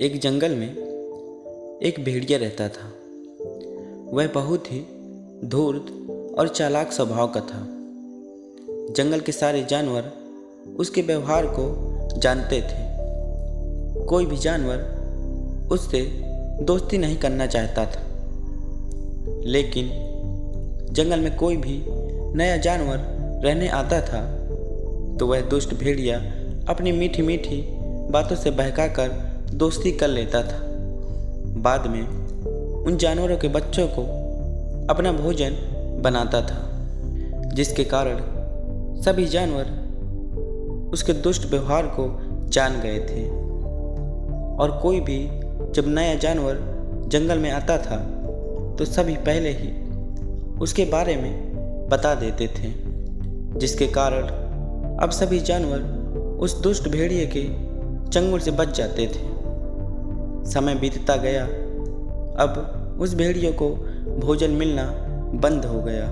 एक जंगल में एक भेड़िया रहता था। वह बहुत ही धूर्त और चालाक स्वभाव का था। जंगल के सारे जानवर उसके व्यवहार को जानते थे। कोई भी जानवर उससे दोस्ती नहीं करना चाहता था। लेकिन जंगल में कोई भी नया जानवर रहने आता था तो वह दुष्ट भेड़िया अपनी मीठी मीठी बातों से बहकाकर दोस्ती कर लेता था। बाद में उन जानवरों के बच्चों को अपना भोजन बनाता था, जिसके कारण सभी जानवर उसके दुष्ट व्यवहार को जान गए थे। और कोई भी जब नया जानवर जंगल में आता था तो सभी पहले ही उसके बारे में बता देते थे, जिसके कारण अब सभी जानवर उस दुष्ट भेड़िए के चंगुल से बच जाते थे। समय बीतता गया। अब उस भेड़िए को भोजन मिलना बंद हो गया,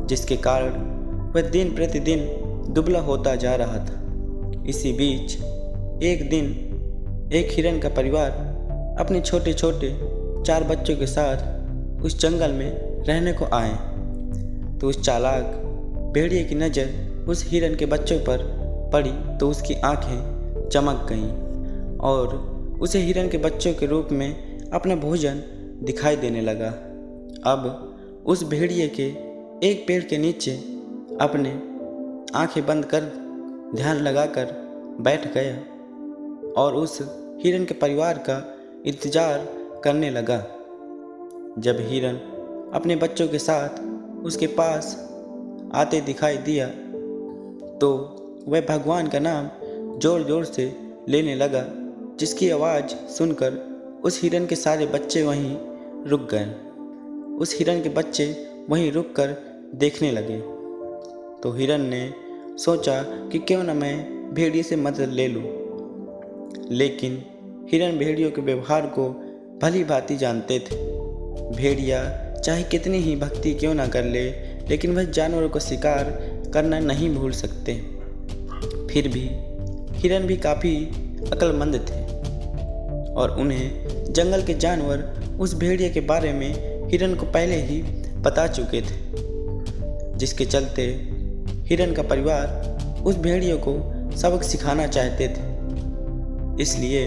जिसके कारण वह दिन प्रतिदिन दुबला होता जा रहा था। इसी बीच एक दिन एक हिरन का परिवार अपने छोटे छोटे 4 बच्चों के साथ उस जंगल में रहने को आए। तो उस चालाक भेड़िए की नज़र उस हिरन के बच्चों पर पड़ी तो उसकी आंखें चमक गईं और उसे हिरन के बच्चों के रूप में अपना भोजन दिखाई देने लगा। अब उस भेड़िए के एक पेड़ के नीचे अपने आंखें बंद कर ध्यान लगाकर बैठ गया और उस हिरन के परिवार का इंतजार करने लगा। जब हिरन अपने बच्चों के साथ उसके पास आते दिखाई दिया तो वह भगवान का नाम जोर जोर से लेने लगा, जिसकी आवाज़ सुनकर उस हिरन के सारे बच्चे वहीं रुक गए। उस हिरन के बच्चे वहीं रुककर देखने लगे। तो हिरन ने सोचा कि क्यों न मैं भेड़िए से मदद ले लूं। लेकिन हिरन भेड़ियों के व्यवहार को भली भांति जानते थे। भेड़िया चाहे कितनी ही भक्ति क्यों ना कर ले, लेकिन वह जानवरों को शिकार करना नहीं भूल सकते। फिर भी हिरन भी काफ़ी अक्लमंद थे और उन्हें जंगल के जानवर उस भेड़िए के बारे में हिरन को पहले ही बता चुके थे, जिसके चलते हिरन का परिवार उस भेड़िए को सबक सिखाना चाहते थे। इसलिए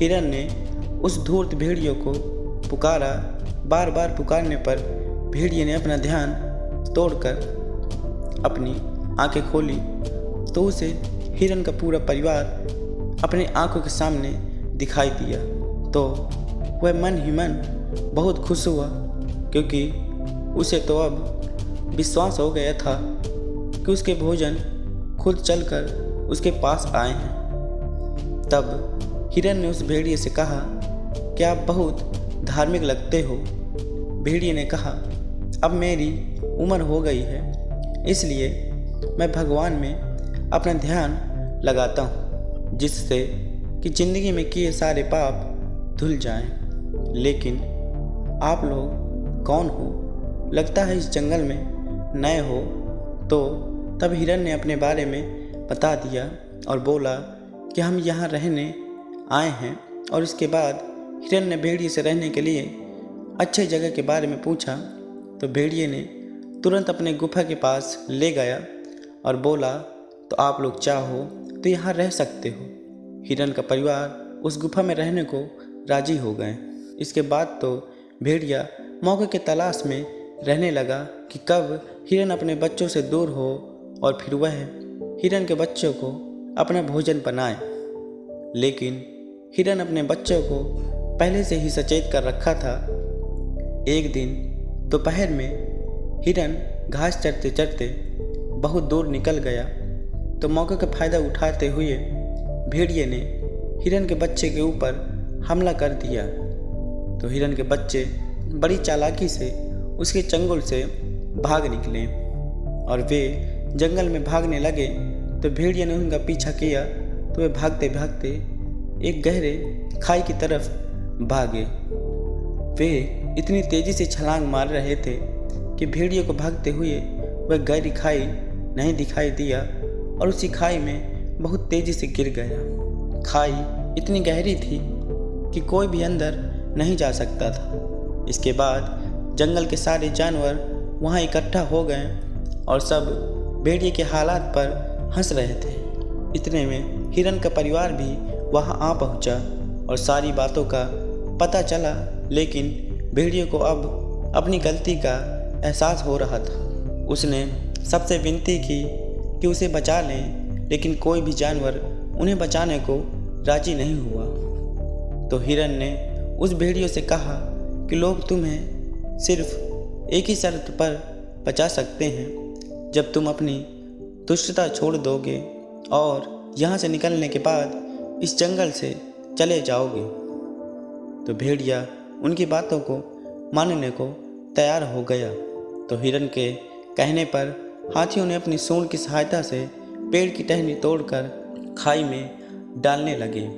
हिरन ने उस धूर्त भेड़िए को पुकारा। बार बार पुकारने पर भेड़िए ने अपना ध्यान तोड़कर अपनी आंखें खोली तो उसे हिरन का पूरा परिवार अपने आंखों के सामने दिखाई दिया। तो वह मन ही मन बहुत खुश हुआ, क्योंकि उसे तो अब विश्वास हो गया था कि उसके भोजन खुद चलकर उसके पास आए हैं। तब हिरन ने उस भेड़िए से कहा कि आप बहुत धार्मिक लगते हो। भेड़िए ने कहा, अब मेरी उम्र हो गई है, इसलिए मैं भगवान में अपना ध्यान लगाता हूँ, जिससे कि ज़िंदगी में किए सारे पाप धुल जाएं। लेकिन आप लोग कौन हो? लगता है इस जंगल में नए हो। तो तब हिरन ने अपने बारे में बता दिया और बोला कि हम यहाँ रहने आए हैं। और उसके बाद हिरन ने भेड़िए से रहने के लिए अच्छे जगह के बारे में पूछा। तो भेड़िए ने तुरंत अपने गुफा के पास ले गया और बोला, तो आप लोग चाहो तो यहाँ रह सकते हो। हिरन का परिवार उस गुफा में रहने को राजी हो गए। इसके बाद तो भेड़िया मौके के तलाश में रहने लगा कि कब हिरन अपने बच्चों से दूर हो और फिर वह हिरन के बच्चों को अपना भोजन बनाए। लेकिन हिरन अपने बच्चों को पहले से ही सचेत कर रखा था। एक दिन दोपहर में हिरन घास चरते चरते बहुत दूर निकल गया। तो मौके का फ़ायदा उठाते हुए भेड़िए ने हिरन के बच्चे के ऊपर हमला कर दिया। तो हिरन के बच्चे बड़ी चालाकी से उसके चंगुल से भाग निकले और वे जंगल में भागने लगे। तो भेड़िए ने उनका पीछा किया तो वे भागते भागते एक गहरे खाई की तरफ भागे। वे इतनी तेज़ी से छलांग मार रहे थे कि भेड़िए को भागते हुए वह गहरी खाई नहीं दिखाई दिया और उसी खाई में बहुत तेज़ी से गिर गया। खाई इतनी गहरी थी कि कोई भी अंदर नहीं जा सकता था। इसके बाद जंगल के सारे जानवर वहाँ इकट्ठा हो गए और सब भेड़िए के हालात पर हंस रहे थे। इतने में हिरन का परिवार भी वहाँ आ पहुँचा और सारी बातों का पता चला, लेकिन भेड़िए को अब अपनी गलती का एहसास हो रहा था। उसने सबसे विनती की कि उसे बचा लें, लेकिन कोई भी जानवर उन्हें बचाने को राजी नहीं हुआ। तो हिरन ने उस भेड़िए से कहा कि लोग तुम्हें सिर्फ एक ही शर्त पर बचा सकते हैं, जब तुम अपनी दुष्टता छोड़ दोगे और यहाँ से निकलने के बाद इस जंगल से चले जाओगे। तो भेड़िया उनकी बातों को मानने को तैयार हो गया। तो हिरन के कहने पर हाथियों ने अपनी सूंड की सहायता से पेड़ की टहनी तोड़कर खाई में डालने लगे,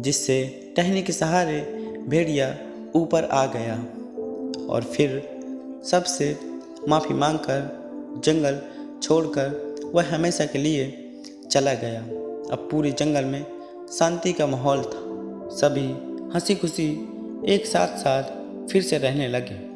जिससे टहनी के सहारे भेड़िया ऊपर आ गया और फिर सबसे माफ़ी मांगकर जंगल छोड़कर वह हमेशा के लिए चला गया। अब पूरे जंगल में शांति का माहौल था। सभी हंसी खुशी एक साथ फिर से रहने लगे।